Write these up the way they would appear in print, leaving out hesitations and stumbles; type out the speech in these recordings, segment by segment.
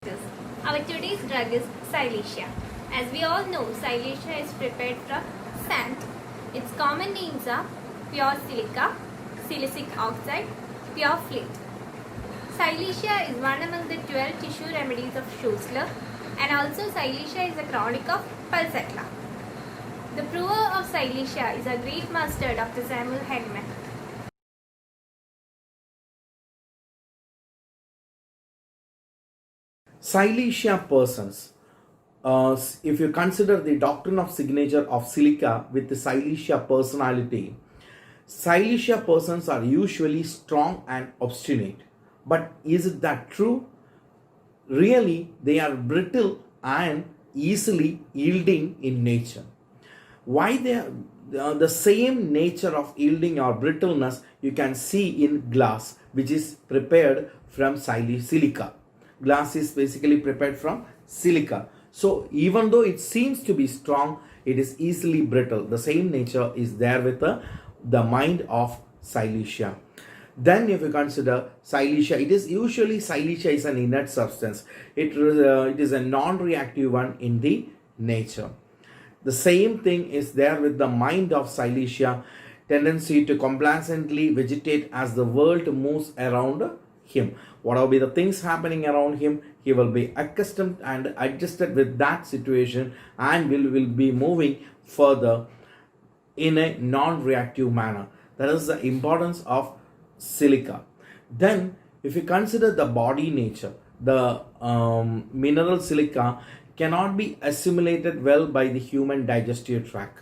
Our today's drug is Silesia. As we all know, Silesia is prepared from sand. Its common names are pure silica, silicic oxide, pure flint. Silesia is one among the 12 tissue remedies of Schussler, and also Silesia is a chronic of Pulsatilla. The brewer of Silesia is a great master, Dr. Samuel Hahnemann. Silesia persons. If you consider the doctrine of signature of silica with the Silesia personality, Silesia persons are usually strong and obstinate. But is it that true? Really, they are brittle and easily yielding in nature. Why they are the same nature of yielding or brittleness you can see in glass, which is prepared from silica. Glass is basically prepared from silica. So even though it seems to be strong, it is easily brittle. The same nature is there with the mind of Silesia. Then if you consider Silesia, it is usually Silesia is an inert substance. It is a non-reactive one in the nature. The same thing is there with the mind of Silesia, tendency to complacently vegetate as the world moves around him. Whatever be the things happening around him, he will be accustomed and adjusted with that situation and will be moving further in a non-reactive manner. That is the importance of silica. Then if you consider the body nature, the mineral silica cannot be assimilated well by the human digestive tract.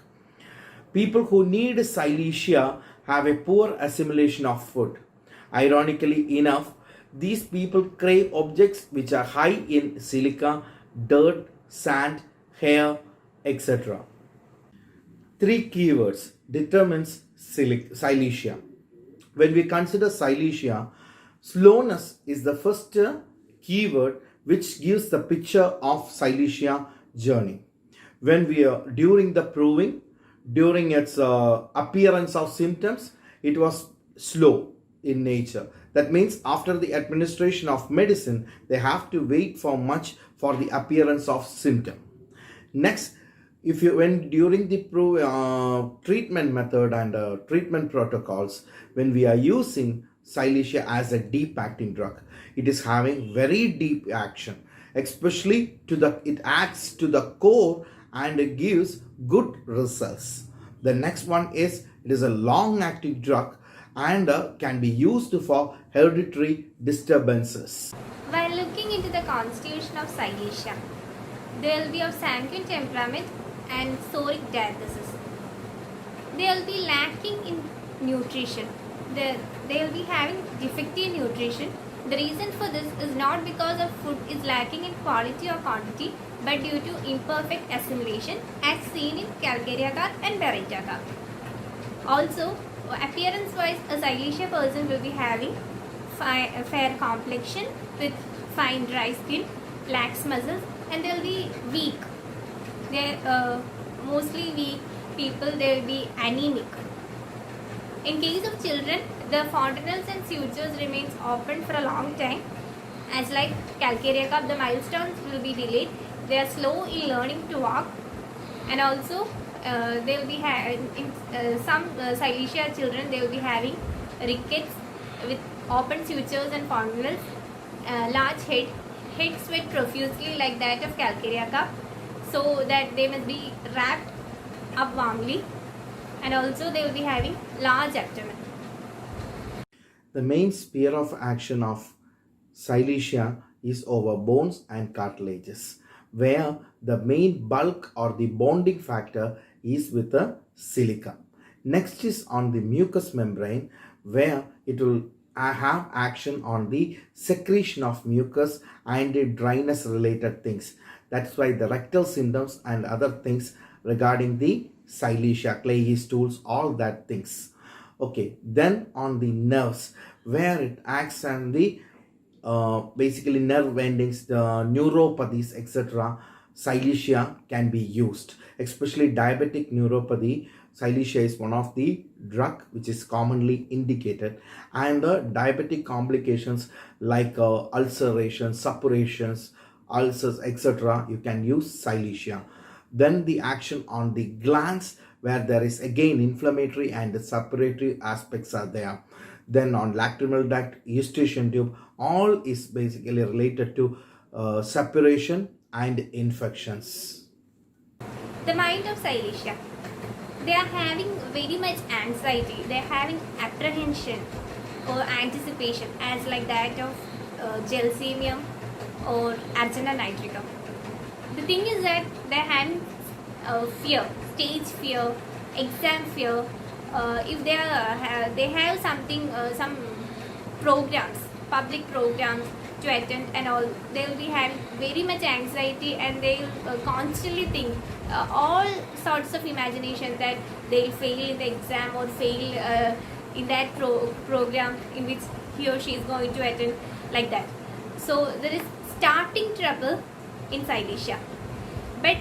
People who need Silesia have a poor assimilation of food. Ironically enough, these people crave objects which are high in silica, dirt, sand, hair, etc. Three keywords determines Silesia. When we consider Silesia, slowness is the first keyword which gives the picture of Silesia journey. When we are during the proving, during its appearance of symptoms, it was slow in nature. That means after the administration of medicine, they have to wait for much for the appearance of symptom. Next, when during the treatment method and treatment protocols, when we are using Silesia as a deep acting drug, it is having very deep action, especially it acts to the core and it gives good results. The next one is it is a long acting drug and can be used for hereditary disturbances. While looking into the constitution of Silesia, they will be of sanguine temperament and psoric diathesis. They will be lacking in nutrition. They will be having defective nutrition. The reason for this is not because of food is lacking in quality or quantity, but due to imperfect assimilation as seen in Calcarea agar and Beretta agar. Also, appearance-wise, a Silesia person will be having a fair complexion with fine dry skin, lax muscles, and they will be weak. They are mostly weak people. They will be anemic. In case of children, the fontanelles and sutures remains open for a long time. As like Calcarea agar, the milestones will be delayed. They are slow in learning to walk, and also they will be some Silesia children. They will be having rickets with open sutures and fontanelles, large head sweat profusely like that of Calcarea agar, so that they must be wrapped up warmly, and also they will be having large abdomen. The main sphere of action of Silesia is over bones and cartilages, where the main bulk or the bonding factor is with the silica. Next is on the mucous membrane, where it will have action on the secretion of mucus and the dryness related things. That's why the rectal symptoms and other things regarding the Silesia, clayey stools, all that things. Okay, then on the nerves, where it acts on the basically nerve endings, the neuropathies, etc. Silesia can be used, especially diabetic neuropathy. Silesia is one of the drug which is commonly indicated, and the diabetic complications like ulcerations, suppurations, ulcers, etc., you can use Silesia. Then the action on the glands, where there is again inflammatory and suppuratory aspects are there. Then on lacrimal duct, eustachian tube, all is basically related to suppuration and infections. The mind of Silesia. They are having very much anxiety. They are having apprehension or anticipation as like that of gelsemium or argenta nitricum. The thing is that they are having fear, stage fear, exam fear. If they have something, some programs, public programs to attend and all, they will be having very much anxiety, and they will constantly think all sorts of imagination that they will fail in the exam or fail in that program in which he or she is going to attend, like that. So there is starting trouble in Silesia. But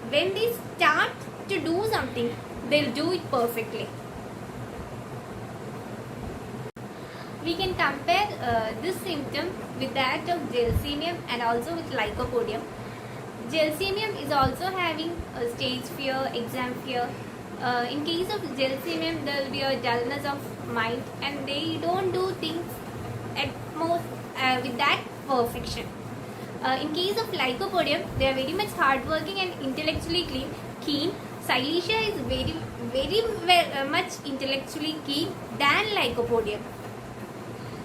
when they start to do something, they'll do it perfectly. We can compare this symptom with that of gelsemium and also with lycopodium. Gelsemium is also having a stage fear, exam fear. In case of gelsemium, there will be a dullness of mind, and they don't do things at most with that perfection. In case of lycopodium, they are very much hardworking and intellectually keen. Silesia is very much intellectually keen than lycopodium.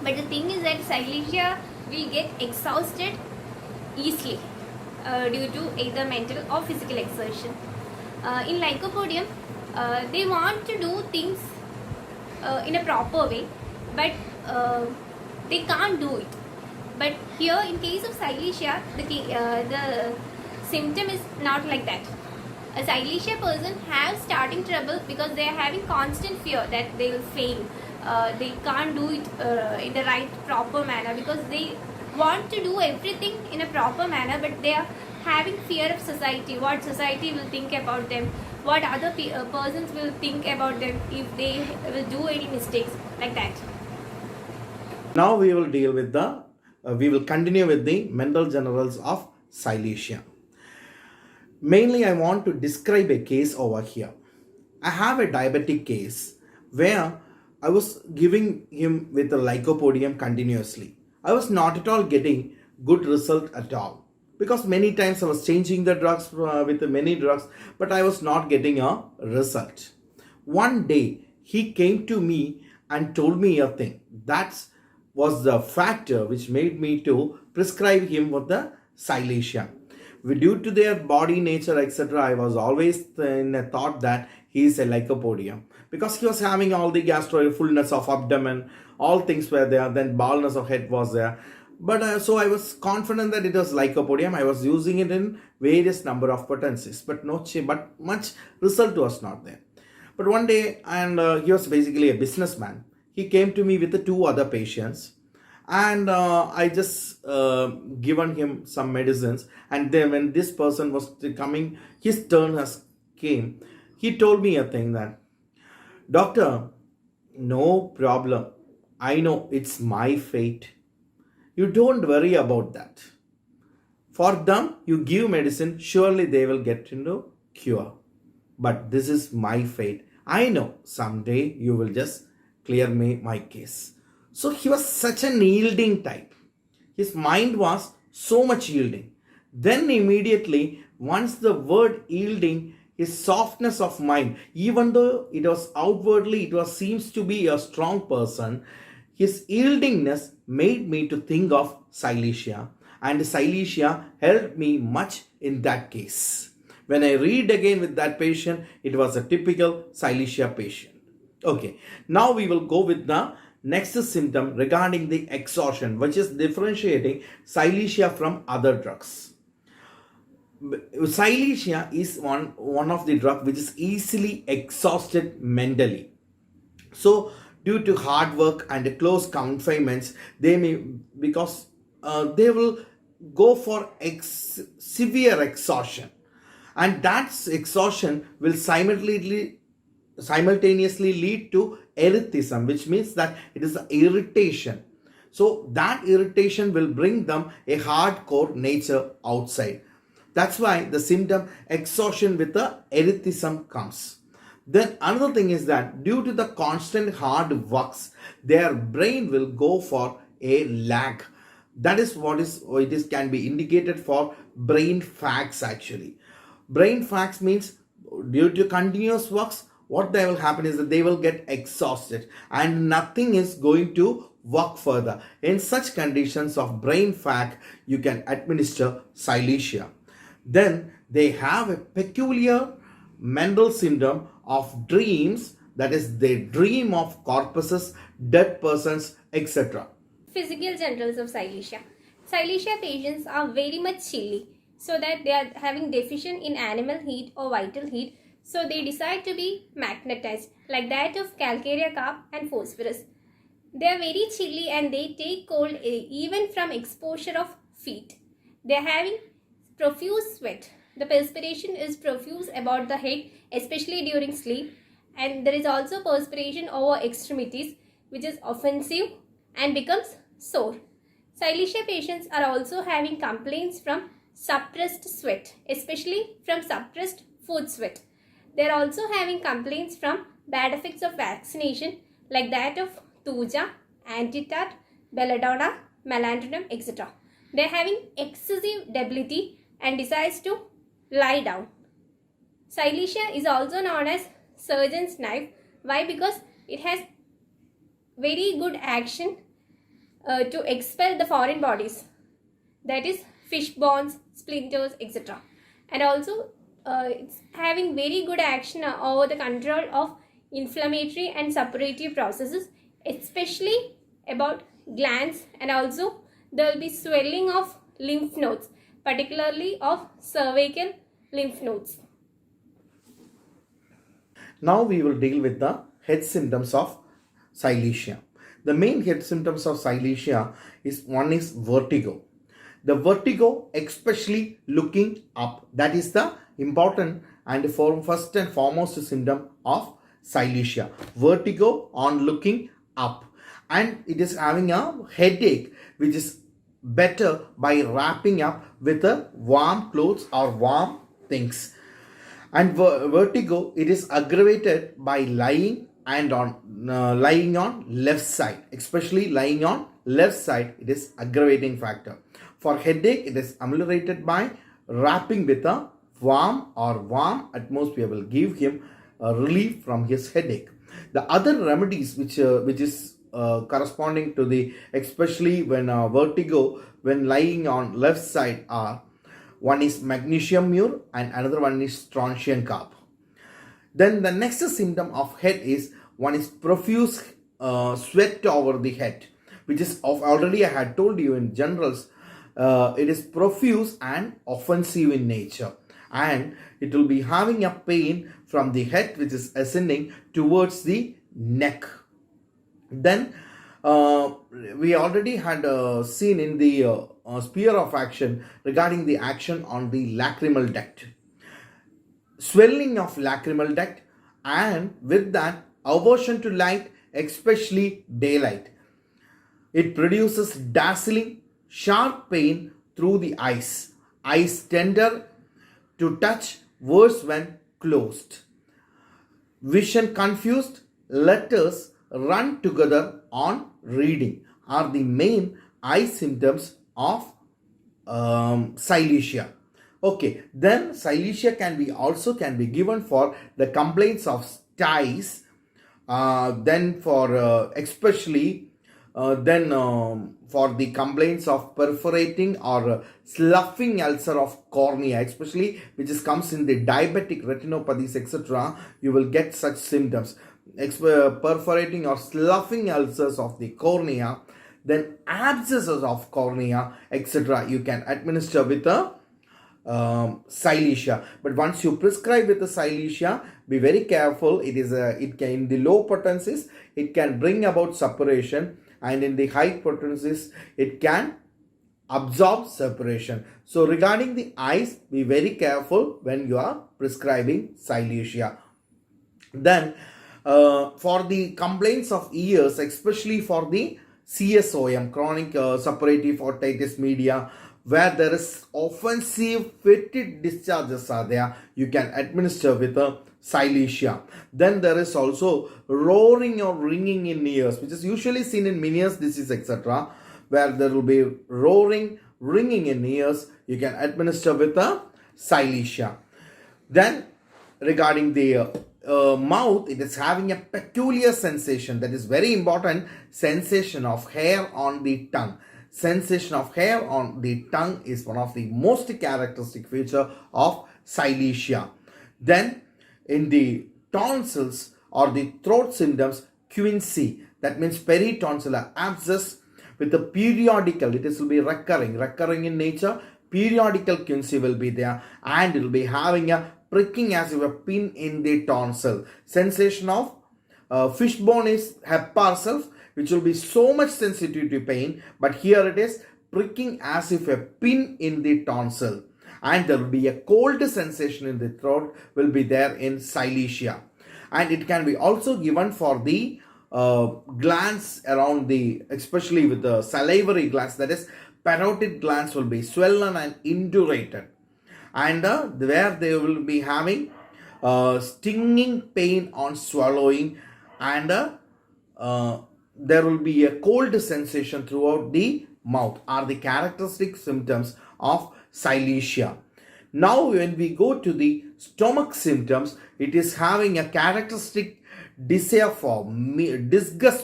But the thing is that Silesia will get exhausted easily due to either mental or physical exertion. In lycopodium, they want to do things in a proper way, but they can't do it. But here, in case of Silesia, the symptom is not like that. A Silesia person have starting trouble because they are having constant fear that they will fail. They can't do it in the right proper manner because they want to do everything in a proper manner, but they are having fear of society, what society will think about them, what other persons will think about them if they will do any mistakes, like that. Now we will deal with we will continue with the mental generals of Silesia. Mainly I want to describe a case over here. I have a diabetic case where I was giving him with the lycopodium continuously. I was not at all getting good result at all, because many times I was changing the drugs with many drugs, but I was not getting a result. One day he came to me and told me a thing. That was the factor which made me to prescribe him with the Silesia. Due to their body nature, etc., I was always in a thought that he is a lycopodium, because he was having all the gastro fullness of abdomen, all things were there, then baldness of head was there. But so I was confident that it was lycopodium. I was using it in various number of potencies, but much result was not there. But one day, and he was basically a businessman, he came to me with the two other patients, and I just given him some medicines. And then when this person was coming, his turn has came, he told me a thing that, "Doctor, no problem. I know it's my fate. You don't worry about that. For them, you give medicine, surely they will get into cure. But this is my fate. I know someday you will just clear me my case." So he was such an yielding type. His mind was so much yielding. Then immediately, once the word yielding, his softness of mind, even though it was outwardly, seems to be a strong person, his yieldingness made me to think of Silesia, and Silesia helped me much in that case. When I read again with that patient, it was a typical Silesia patient. Okay, now we will go with the next symptom regarding the exhaustion, which is differentiating Silesia from other drugs. Silesia is one of the drugs which is easily exhausted mentally. So due to hard work and close confinements, they will go for severe exhaustion, and that exhaustion will simultaneously lead to erythism, which means that it is irritation. So that irritation will bring them a hardcore nature outside. That's why the symptom exhaustion with the erythism comes. Then another thing is that due to the constant hard works, their brain will go for a lag. That is what is it is can be indicated for brain facts actually. Brain facts means due to continuous works, what they will happen is that they will get exhausted and nothing is going to work further. In such conditions of brain fag, you can administer Silesia. Then they have a peculiar mental syndrome of dreams, that is, they dream of corpses, dead persons, etc. Physical generals of Silesia. Silesia patients are very much chilly, so that they are having deficient in animal heat or vital heat, so they decide to be magnetized like that of calcarea carp and phosphorus. They are very chilly and they take cold even from exposure of feet. They are having profuse sweat. The perspiration is profuse about the head, especially during sleep, and there is also perspiration over extremities, which is offensive and becomes sore. Silesia patients are also having complaints from suppressed sweat, especially from suppressed food sweat. They are also having complaints from bad effects of vaccination like that of Thuja, Antitat, Belladonna, Melandrinum, etc. They are having excessive debility and decides to lie down. Silesia is also known as surgeon's knife. Why? Because it has very good action to expel the foreign bodies, that is fish bones, splinters, etc. And also it's having very good action over the control of inflammatory and suppurative processes, especially about glands, and also there will be swelling of lymph nodes, particularly of cervical lymph nodes. Now we will deal with the head symptoms of Silesia. The main head symptoms of Silesia is one is vertigo. The vertigo, especially looking up, that is the important and first and foremost symptom of Silesia. Vertigo on looking up, and it is having a headache, which is better by wrapping up with a warm clothes or warm things. And vertigo, it is aggravated by lying and lying on left side, especially lying on left side, it is aggravating factor. For headache, it is ameliorated by wrapping with a warm or warm atmosphere will give him a relief from his headache. The other remedies which is corresponding to the, especially when vertigo when lying on left side, are one is magnesium mure and another one is strontium carb. Then the next symptom of head is one is profuse sweat over the head, which is of already I had told you in generals. It is profuse and offensive in nature, and it will be having a pain from the head which is ascending towards the neck. Then we already had seen in the sphere of action regarding the action on the lacrimal duct, swelling of lacrimal duct, and with that aversion to light, especially daylight. It produces dazzling sharp pain through the eyes tender to touch, worse when closed. Vision confused, letters run together on reading are the main eye symptoms of Silesia. Okay, then Silesia can be given for the complaints of styes, then for especially for the complaints of perforating or sloughing ulcer of cornea, especially which comes in the diabetic retinopathies, etc. You will get such symptoms, perforating or sloughing ulcers of the cornea, then abscesses of cornea, etc. You can administer with a Silesia. But once you prescribe with the Silesia, be very careful. It can, in the low potencies, it can bring about suppuration, and in the high potencies, it can absorb suppuration. So regarding the eyes, be very careful when you are prescribing Silesia. Then for the complaints of ears, especially for the CSOM, chronic suppurative otitis media, where there is offensive fetid discharges are there, you can administer with a Silesia. Then there is also roaring or ringing in ears, which is usually seen in Meniere's disease, etc., where there will be roaring, ringing in ears. You can administer with a Silesia. Then regarding the mouth, it is having a peculiar sensation, that is very important, sensation of hair on the tongue. Sensation of hair on the tongue is one of the most characteristic feature of Silesia. Then in the tonsils or the throat symptoms, quinsy, that means peritonsillar abscess with a periodical, it will be recurring in nature, periodical quinsy will be there, and it will be having a pricking as if a pin in the tonsil. Sensation of fishbone is Hepar self, which will be so much sensitive to pain, but here it is pricking as if a pin in the tonsil. And there will be a cold sensation in the throat will be there in Silesia. And it can be also given for the glands around the, especially with the salivary glands, that is parotid glands will be swollen and indurated. And where they will be having stinging pain on swallowing, and there will be a cold sensation throughout the mouth are the characteristic symptoms of Silesia. Now when we go to the stomach symptoms, it is having a characteristic disgust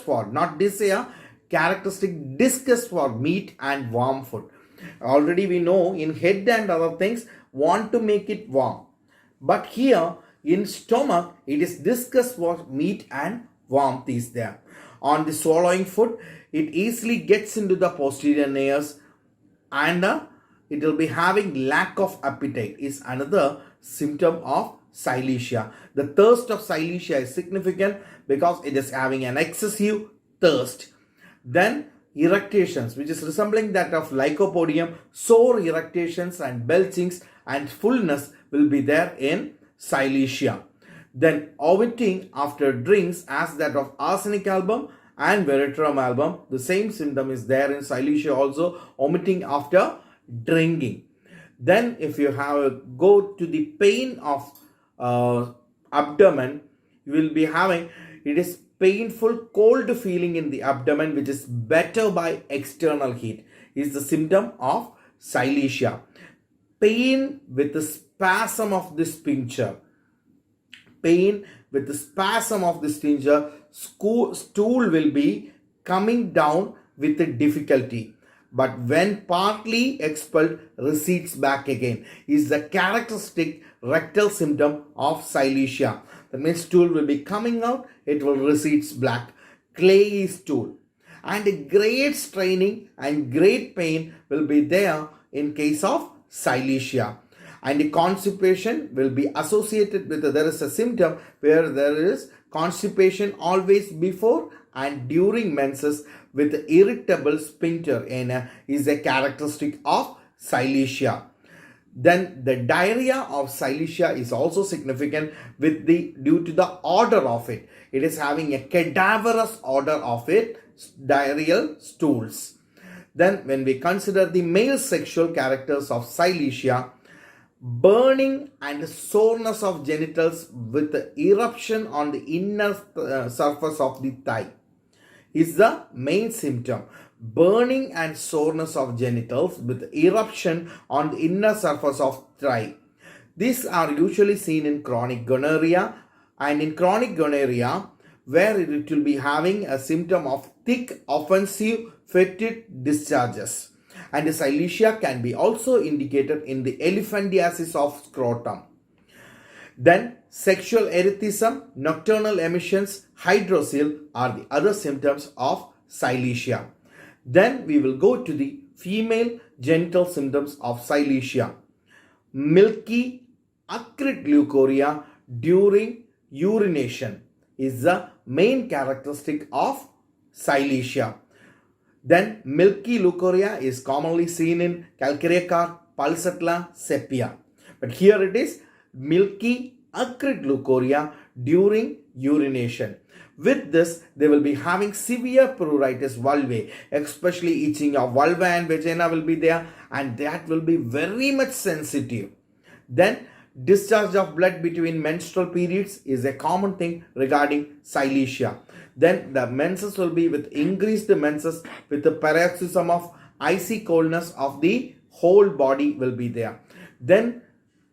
for, not desire, characteristic disgust for meat and warm food. Already we know in head and other things want to make it warm, but here in stomach it is disgust for meat and warmth is there. On the swallowing food, it easily gets into the posterior nares, and it will be having lack of appetite is another symptom of Silesia. The thirst of Silesia is significant because it is having an excessive thirst. Then eructations, which is resembling that of Lycopodium, sore eructations and belchings and fullness will be there in Silesia. Then vomiting after drinks as that of arsenic album and veratrum album. The same symptom is there in Silesia also, vomiting after drinking. Then if you have go to the pain of abdomen, you will be having, it is painful cold feeling in the abdomen, which is better by external heat, is the symptom of Silesia. Pain with the spasm of the sphincter. Pain with the spasm of the sphincter, stool will be coming down with a difficulty, but when partly expelled recedes back again, is the characteristic rectal symptom of Silesia. That means stool will be coming out, it will recedes back. Clayey stool. And great straining and great pain will be there in case of Silesia. And the constipation will be associated with, there is a symptom where there is constipation always before and during menses with irritable sphincter is a characteristic of Silesia. Then the diarrhea of Silesia is also significant with the due to the order of it. It is having a cadaverous order of it, diarrheal stools. Then when we consider the male sexual characters of Silesia, burning and soreness of genitals with eruption on the inner surface of the thigh is the main symptom. Burning and soreness of genitals with eruption on the inner surface of thigh. These are usually seen in chronic gonorrhea, and in chronic gonorrhea where it will be having a symptom of thick offensive fetid discharges. And the Silesia can be also indicated in the elephantiasis of scrotum. Then sexual erethism, nocturnal emissions, hydrocele are the other symptoms of Silesia. Then we will go to the female genital symptoms of Silesia. Milky acrid leukorrhea during urination is the main characteristic of Silesia. Then milky leukorrhea is commonly seen in Calcareous, Pulsatilla, Sepia. But here it is milky acrid leukorrhea during urination. With this, they will be having severe pruritus vulvae, especially itching of vulva and vagina will be there, and that will be very much sensitive. Then discharge of blood between menstrual periods is a common thing regarding silesia. Then the menses will be with increased menses with the paroxysm of icy coldness of the whole body will be there. Then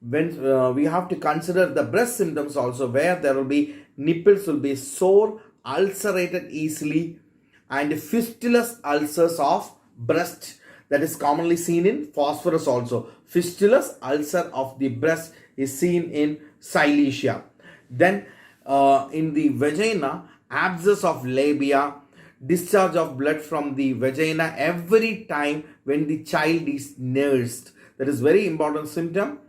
when we have to consider the breast symptoms also, where there will be nipples will be sore, ulcerated easily, and fistulous ulcers of breast, that is commonly seen in phosphorus also. Fistulous ulcer of the breast is seen in silesia. Then in the vagina, abscess of labia, discharge of blood from the vagina every time when the child is nursed. That is very important symptom.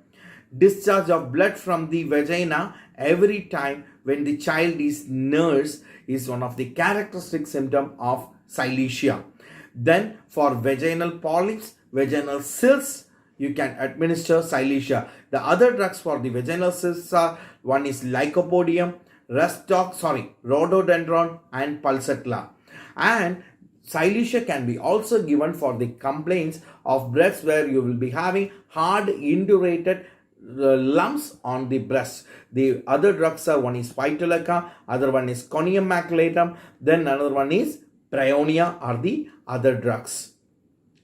Discharge of blood from the vagina every time when the child is nursed is one of the characteristic symptom of silesia. Then for vaginal polyps, vaginal cysts, you can administer silesia. The other drugs for the vaginal cysts are, one is lycopodium, rhododendron and pulsatilla. And silesia can be also given for the complaints of breasts where you will be having hard indurated lumps on the breast. The other drugs are, one is phytolacca, other one is conium maculatum, then another one is bryonia are the other drugs.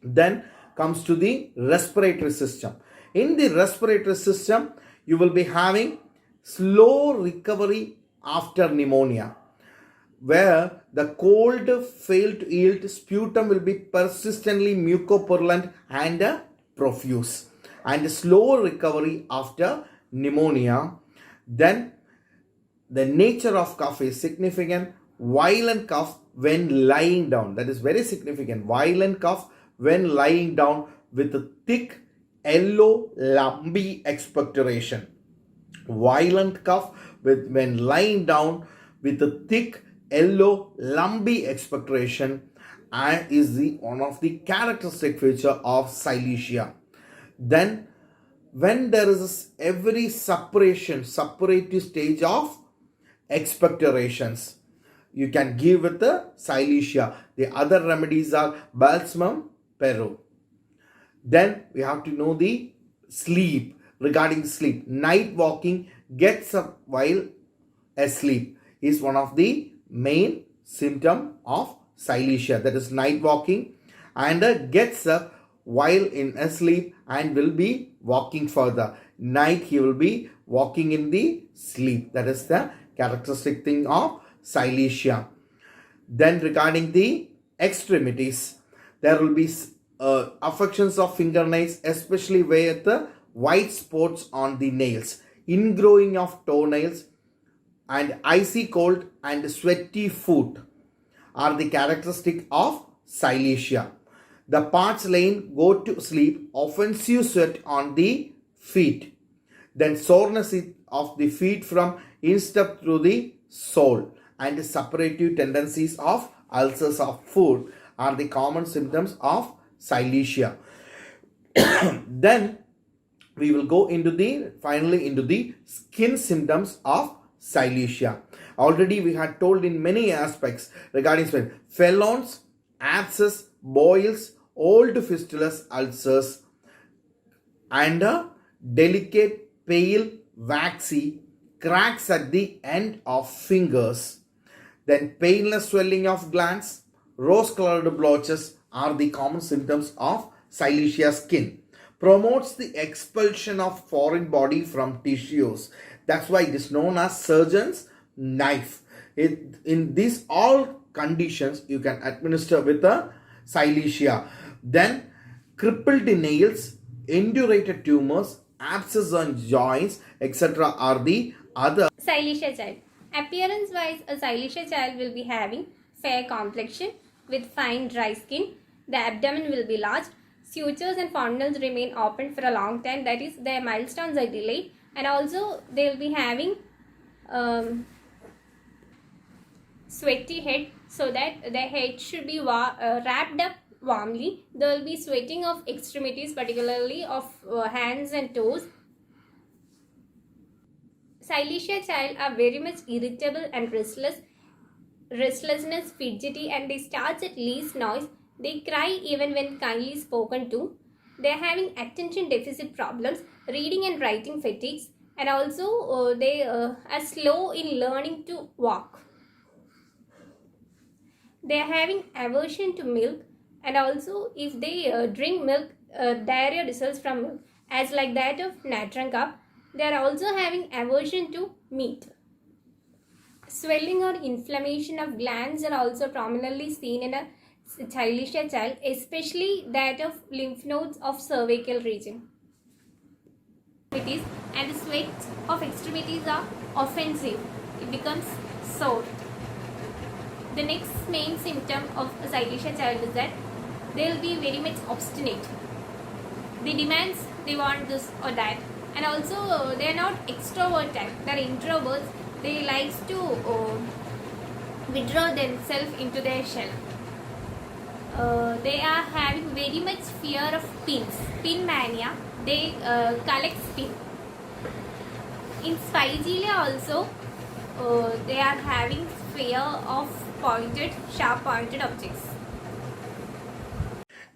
Then comes to the respiratory system. In the respiratory system, you will be having slow recovery after pneumonia, where the cold fail to yield, sputum will be persistently mucopurulent and profuse, and slow recovery after pneumonia. Then the nature of cough is significant. Violent cough when lying down, that is very significant. Violent cough when lying down with a thick yellow lumpy expectoration. Violent cough when lying down with a thick yellow lumpy expectoration and is the one of the characteristic feature of silesia. Then when there is every suppurative stage of expectorations, you can give with the silesia. The other remedies are balsamum peru. Then we have to know the sleep. Regarding sleep, night walking, gets up while asleep is one of the main symptom of silesia. That is night walking, and gets up while in asleep and will be walking further. Night he will be walking in the sleep. That is the characteristic thing of silesia. Then regarding the extremities, there will be affections of fingernails, especially with the white spots on the nails, ingrowing of toenails, and icy cold and sweaty foot are the characteristic of silesia. The parts laying go to sleep, offensive sweat on the feet. Then soreness of the feet from instep through the sole, and suppurative tendencies of ulcers of foot are the common symptoms of silesia. Then we will go into the finally into the skin symptoms of silesia. Already we had told in many aspects regarding skin. Phelons, abscess, boils, old fistulous ulcers, and delicate, pale, waxy cracks at the end of fingers. Then painless swelling of glands, rose-colored blotches are the common symptoms of silesia skin. Promotes the expulsion of foreign body from tissues. That's why it is known as surgeon's knife. In these all conditions, you can administer with a silesia. Then crippled nails, indurated tumors, abscess on joints, etc. are the other. Silesia child. Appearance wise, a silesia child will be having fair complexion with fine dry skin. The abdomen will be large. Sutures and fondants remain open for a long time, that is, their milestones are delayed, and also they will be having sweaty head, so that the head should be wrapped up warmly. There will be sweating of extremities, particularly of hands and toes. Silesia child are very much irritable and restless. restlessness, fidgety, and they start at least noise. They cry even when kindly spoken to. They are having attention deficit problems, reading and writing fatigues, and also they are slow in learning to walk. They are having aversion to milk, and also if they drink milk, diarrhea results from milk, as like that of natron cup. They are also having aversion to meat. Swelling or inflammation of glands are also prominently seen in a childisha child, especially that of lymph nodes of cervical region. And the sweat of extremities are offensive. It becomes sore. The next main symptom of a childisha child is that they will be very much obstinate. They demands they want this or that, and also they are not extrovert type. They are introverts. They likes to withdraw themselves into their shell. They are having very much fear of pins, pin mania. They collect pin. In Spigelia also, they are having fear of sharp pointed objects.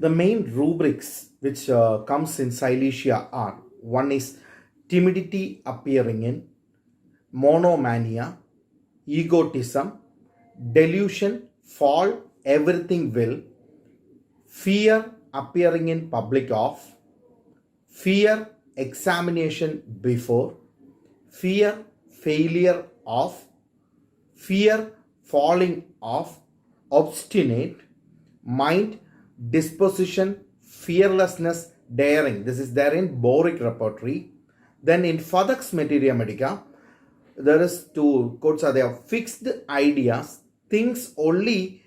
The main rubrics which comes in Silesia are: one is timidity appearing in, monomania, egotism, delusion, fall, everything will, fear appearing in public of, fear examination before, fear failure of, fear falling off, obstinate, mind disposition, fearlessness, daring. This is there in Boric repertory. Then in Fadak's Materia Medica, there is two quotes are there: fixed ideas, thinks only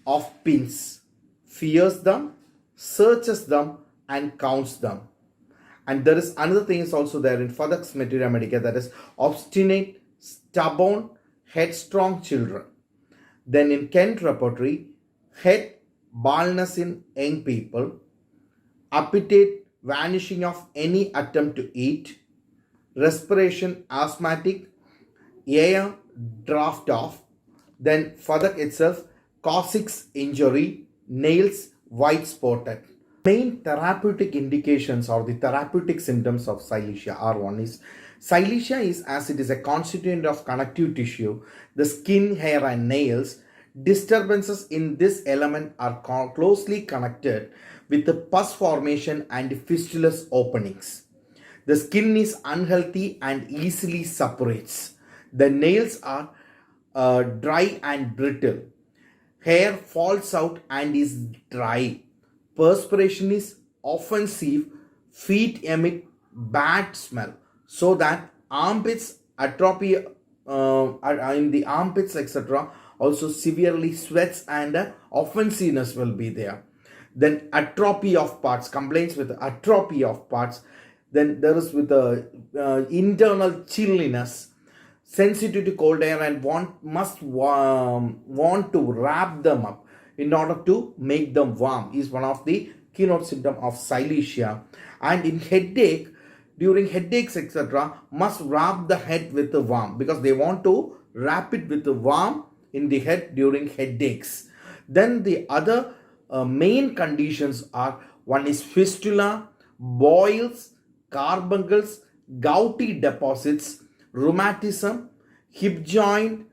of pins, fears them, searches them, and counts them. And there is another thing is also there in Fadak's Materia Medica, that is obstinate, stubborn, headstrong children. Then in Kent repertory, head baldness in young people, appetite vanishing of any attempt to eat, respiration asthmatic, air draft off. Then Fadak itself, coccyx injury, nails white spotted. Main therapeutic indications or the therapeutic symptoms of Silesia are: one is Silesia is, as it is a constituent of connective tissue, the skin, hair and nails. Disturbances in this element are closely connected with the pus formation and fistulous openings. The skin is unhealthy and easily separates. The nails are dry and brittle. Hair falls out and is dry. Perspiration is offensive. Feet emit bad smell, so that armpits atrophy in the armpits, etc. Also severely sweats and offensiveness will be there. Then atrophy of parts, complaints with atrophy of parts. Then there is with the internal chilliness, sensitive to cold air, and want to wrap them up in order to make them warm is one of the keynote symptom of Silesia. And in headache, during headaches, etc., must wrap the head with the warm, because they want to wrap it with the warm in the head during headaches. Then the other main conditions are: one is fistula, boils, carbuncles, gouty deposits, rheumatism, hip joint,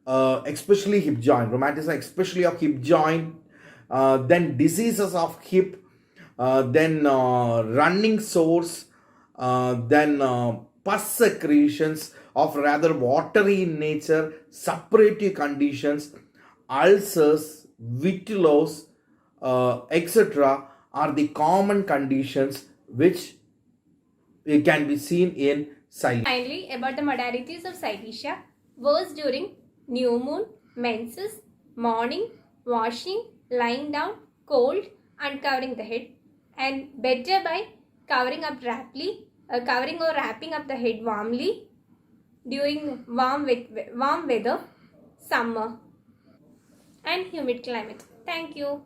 especially hip joint, rheumatism especially of hip joint, then diseases of hip, then running sores, then pus secretions of rather watery in nature, suppurative conditions, ulcers, vitiligo, etc. are the common conditions which can be seen in Silesia. Finally, about the modalities of Silesia: worse during new moon, menses, morning, washing, lying down, cold, uncovering the head, and better by covering up rapidly, covering or wrapping up the head warmly during warm weather, summer, and humid climate. Thank you.